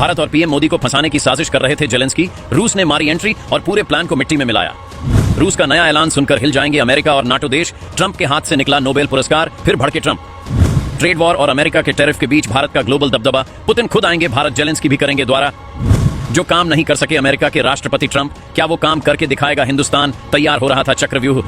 भारत और पीएम मोदी को फंसाने की साजिश कर रहे थे जेलेंस्की। रूस ने मारी एंट्री और पूरे प्लान को मिट्टी में मिलाया। रूस का नया ऐलान सुनकर हिल जाएंगे अमेरिका और नाटो देश। ट्रंप के हाथ से निकला नोबेल पुरस्कार, फिर भड़के ट्रंप। ट्रेड वॉर और अमेरिका के टैरिफ के बीच भारत का ग्लोबल दबदबा। पुतिन खुद आएंगे भारत, जेलेंस्की भी करेंगे द्वारा। जो काम नहीं कर सके अमेरिका के राष्ट्रपति ट्रंप, क्या वो काम करके दिखाएगा हिंदुस्तान? तैयार हो रहा था चक्रव्यूह।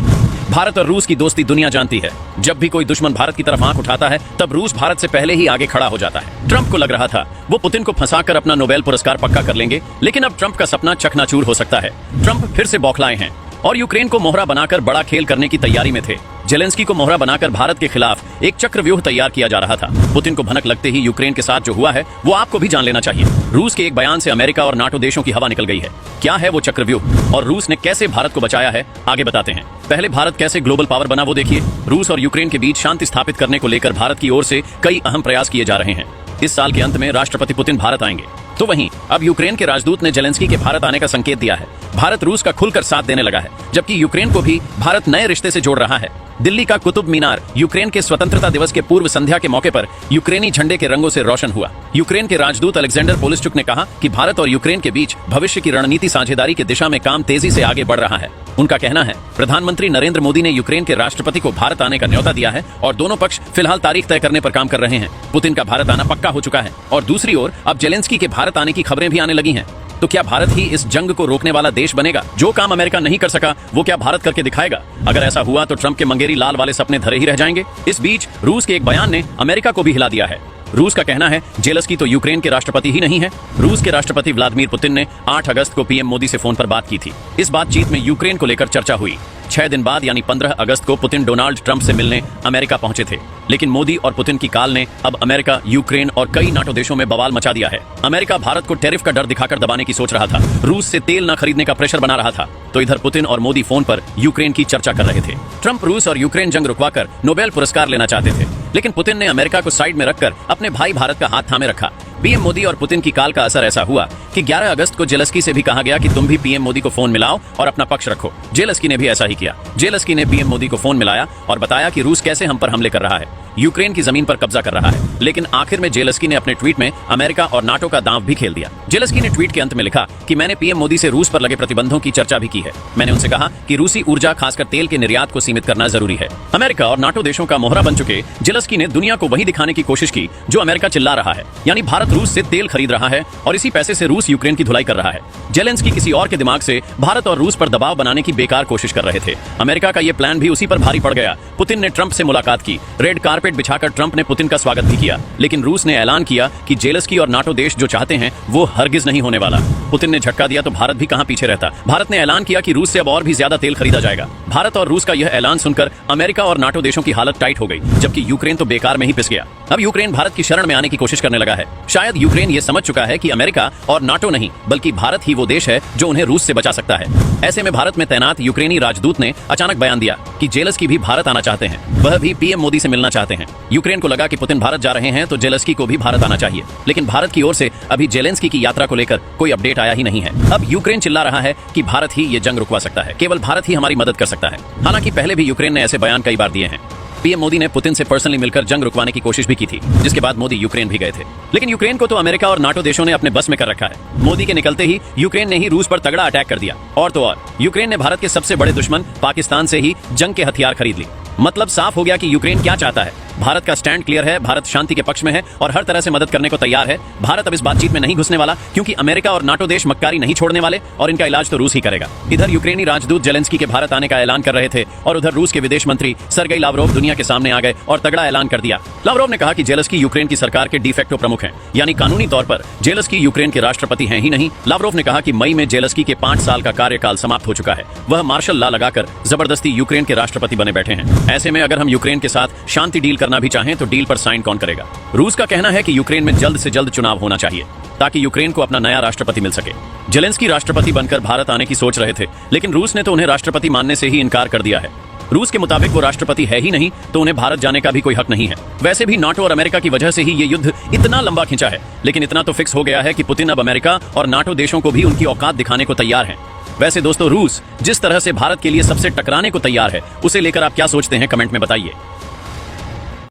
भारत और रूस की दोस्ती दुनिया जानती है। जब भी कोई दुश्मन भारत की तरफ आंख उठाता है तब रूस भारत से पहले ही आगे खड़ा हो जाता है। ट्रंप को लग रहा था वो पुतिन को फंसाकर अपना नोबेल पुरस्कार पक्का कर लेंगे, लेकिन अब ट्रंप का सपना चकनाचूर हो सकता है। ट्रंप फिर से बौखलाए हैं और यूक्रेन को मोहरा बनाकर बड़ा खेल करने की तैयारी में थे। जेलेंस्की को मोहरा बनाकर भारत के खिलाफ एक चक्रव्यूह तैयार किया जा रहा था। पुतिन को भनक लगते ही यूक्रेन के साथ जो हुआ है वो आपको भी जान लेना चाहिए। रूस के एक बयान से अमेरिका और नाटो देशों की हवा निकल गई है। क्या है वो चक्रव्यूह और रूस ने कैसे भारत को बचाया है, आगे बताते हैं। पहले भारत कैसे ग्लोबल पावर बना वो देखिए। रूस और यूक्रेन के बीच शांति स्थापित करने को लेकर भारत की ओर से कई अहम प्रयास किए जा रहे हैं। इस साल के अंत में राष्ट्रपति पुतिन भारत आएंगे। तो वहीं अब यूक्रेन के राजदूत ने जेलेंस्की के भारत आने का संकेत दिया है। भारत रूस का खुलकर साथ देने लगा है, जबकि यूक्रेन को भी भारत नए रिश्ते से जोड़ रहा है। दिल्ली का कुतुब मीनार यूक्रेन के स्वतंत्रता दिवस के पूर्व संध्या के मौके पर यूक्रेनी झंडे के रंगों से रोशन हुआ। यूक्रेन के राजदूत अलेक्जेंडर पोलिस्चुक ने कहा कि भारत और यूक्रेन के बीच भविष्य की रणनीति साझेदारी की दिशा में काम तेजी से आगे बढ़ रहा है। उनका कहना है प्रधानमंत्री नरेंद्र मोदी ने यूक्रेन के राष्ट्रपति को भारत आने का न्योता दिया है और दोनों पक्ष फिलहाल तारीख तय करने पर काम कर रहे हैं। पुतिन का भारत आना पक्का हो चुका है और दूसरी ओर अब जेलेंस्की के भारत आने की खबरें भी आने लगी हैं। तो क्या भारत ही इस जंग को रोकने वाला देश बनेगा? जो काम अमेरिका नहीं कर सका वो क्या भारत करके दिखाएगा? अगर ऐसा हुआ तो ट्रंप के मंगेरी लाल वाले सपने धरे ही रह जाएंगे। इस बीच रूस के एक बयान ने अमेरिका को भी हिला दिया है। रूस का कहना है जेलेंस्की तो यूक्रेन के राष्ट्रपति ही नहीं है। रूस के राष्ट्रपति व्लादिमीर पुतिन ने 8 अगस्त को पीएम मोदी से फोन पर बात की थी। इस बातचीत में यूक्रेन को लेकर चर्चा हुई। 6 दिन बाद यानी 15 अगस्त को पुतिन डोनाल्ड ट्रंप से मिलने अमेरिका पहुंचे थे, लेकिन मोदी और पुतिन की काल ने अब अमेरिका, यूक्रेन और कई नाटो देशों में बवाल मचा दिया है। अमेरिका भारत को टैरिफ का डर दिखाकर दबाने की सोच रहा था। रूस से तेल न खरीदने का प्रेशर बना रहा था। तो इधर पुतिन और मोदी फोन पर यूक्रेन की चर्चा कर रहे थे। ट्रंप रूस और यूक्रेन जंग रुकवाकर नोबेल पुरस्कार लेना चाहते थे, लेकिन पुतिन ने अमेरिका को साइड में रखकर अपने भाई भारत का हाथ थामे रखा। पीएम मोदी और पुतिन की काल का असर ऐसा हुआ कि 11 अगस्त को जेलेंस्की से भी कहा गया कि तुम भी पीएम मोदी को फोन मिलाओ और अपना पक्ष रखो। जेलेंस्की ने भी ऐसा ही किया। जेलेंस्की ने पीएम मोदी को फोन मिलाया और बताया कि रूस कैसे हम पर हमले कर रहा है, यूक्रेन की जमीन पर कब्जा कर रहा है। लेकिन आखिर में जेलेंस्की ने अपने ट्वीट में अमेरिका और नाटो का दांव भी खेल दिया। जेलेंस्की ने ट्वीट के अंत में लिखा कि मैंने पीएम मोदी से रूस पर लगे प्रतिबंधों की चर्चा भी की है। मैंने उनसे कहा कि रूसी ऊर्जा खासकर तेल के निर्यात को सीमित करना जरूरी है। अमेरिका और नाटो देशों का मोहरा बन चुके जेलेंस्की ने दुनिया को वही दिखाने की कोशिश की जो अमेरिका चिल्ला रहा है, यानी भारत रूस से तेल खरीद रहा है और इसी पैसे से रूस यूक्रेन की धुलाई कर रहा है। जेलेंस्की किसी और के दिमाग से भारत और रूस पर दबाव बनाने की बेकार कोशिश कर रहे थे। अमेरिका का यह प्लान भी उसी पर भारी पड़ गया। पुतिन ने ट्रंप से मुलाकात की। रेड कारपेट बिछाकर ट्रंप ने पुतिन का स्वागत भी किया, लेकिन रूस ने ऐलान किया कि जेलेंस्की और नाटो देश जो चाहते हैं वो हरगिज नहीं होने वाला। पुतिन ने झटका दिया तो भारत भी कहां पीछे रहता। भारत ने ऐलान किया कि रूस से अब और भी ज्यादा तेल खरीदा जाएगा। भारत और रूस का यह ऐलान सुनकर अमेरिका और नाटो देशों की हालत टाइट हो गई, जबकि यूक्रेन तो बेकार में ही पिस गया। अब यूक्रेन भारत की शरण में आने की कोशिश करने लगा है। शायद यूक्रेन ये समझ चुका है कि अमेरिका और नाटो नहीं बल्कि भारत ही वो देश है जो उन्हें रूस से बचा सकता है। ऐसे में भारत में तैनात यूक्रेनी राजदूत ने अचानक बयान दिया कि जेलेंस्की भी भारत आना चाहते हैं, वह भी पीएम मोदी से मिलना चाहते हैं। यूक्रेन को लगा कि पुतिन भारत जा रहे हैं तो जेलेंस्की को भी भारत आना चाहिए, लेकिन भारत की ओर से अभी जेलेंस्की की यात्रा को लेकर कोई अपडेट आया ही नहीं है। अब यूक्रेन चिल्ला रहा है कि भारत ही ये जंग रुकवा सकता है, केवल भारत ही हमारी मदद कर सकता है। हालांकि पहले भी यूक्रेन ने ऐसे बयान कई बार दिए हैं। पीएम मोदी ने पुतिन से पर्सनली मिलकर जंग रुकवाने की कोशिश भी की थी, जिसके बाद मोदी यूक्रेन भी गए थे। लेकिन यूक्रेन को तो अमेरिका और नाटो देशों ने अपने बस में कर रखा है। मोदी के निकलते ही यूक्रेन ने ही रूस पर तगड़ा अटैक कर दिया। और तो और यूक्रेन ने भारत के सबसे बड़े दुश्मन पाकिस्तान से ही जंग के हथियार खरीद ली। मतलब साफ हो गया कि यूक्रेन क्या चाहता है। भारत का स्टैंड क्लियर है, भारत शांति के पक्ष में है और हर तरह से मदद करने को तैयार है। भारत अब इस बातचीत में नहीं घुसने वाला, क्योंकि अमेरिका और नाटो देश मक्कारी नहीं छोड़ने वाले और इनका इलाज तो रूस ही करेगा। इधर यूक्रेनी राजदूत जेलेंस्की के भारत आने का ऐलान कर रहे थे और उधर रूस के विदेश मंत्री सर्गेई लावरोव दुनिया के सामने आ गए और तगड़ा ऐलान कर दिया। लावरोव ने कहा कि जेलेंस्की यूक्रेन की सरकार के डिफेक्टो प्रमुख हैं, यानी कानूनी तौर पर जेलेंस्की यूक्रेन के राष्ट्रपति हैं ही नहीं। लावरोव ने कहा कि मई में जेलेंस्की के 5 साल का कार्यकाल समाप्त हो चुका है। वह मार्शल लॉ लगाकर जबरदस्ती यूक्रेन के राष्ट्रपति बने बैठे हैं। ऐसे में अगर हम यूक्रेन के साथ शांति डील करना भी चाहें तो डील पर साइन कौन करेगा? रूस का कहना है कि यूक्रेन में जल्द से जल्द चुनाव होना चाहिए ताकि यूक्रेन को अपना नया राष्ट्रपति मिल सके। जेलेंस्की राष्ट्रपति बनकर भारत आने की सोच रहे थे, लेकिन रूस ने तो उन्हें राष्ट्रपति मानने से ही इनकार कर दिया है। रूस के मुताबिक वो राष्ट्रपति है ही नहीं, तो उन्हें भारत जाने का भी कोई हक नहीं है। वैसे भी नाटो और अमेरिका की वजह से ही ये युद्ध इतना लंबा खिंचा है, लेकिन इतना तो फिक्स हो गया है कि पुतिन अब अमेरिका और नाटो देशों को भी उनकी औकात दिखाने को तैयार हैं। वैसे दोस्तों, रूस जिस तरह से भारत के लिए सबसे टकराने को तैयार है, उसे लेकर आप क्या सोचते हैं कमेंट में बताइए।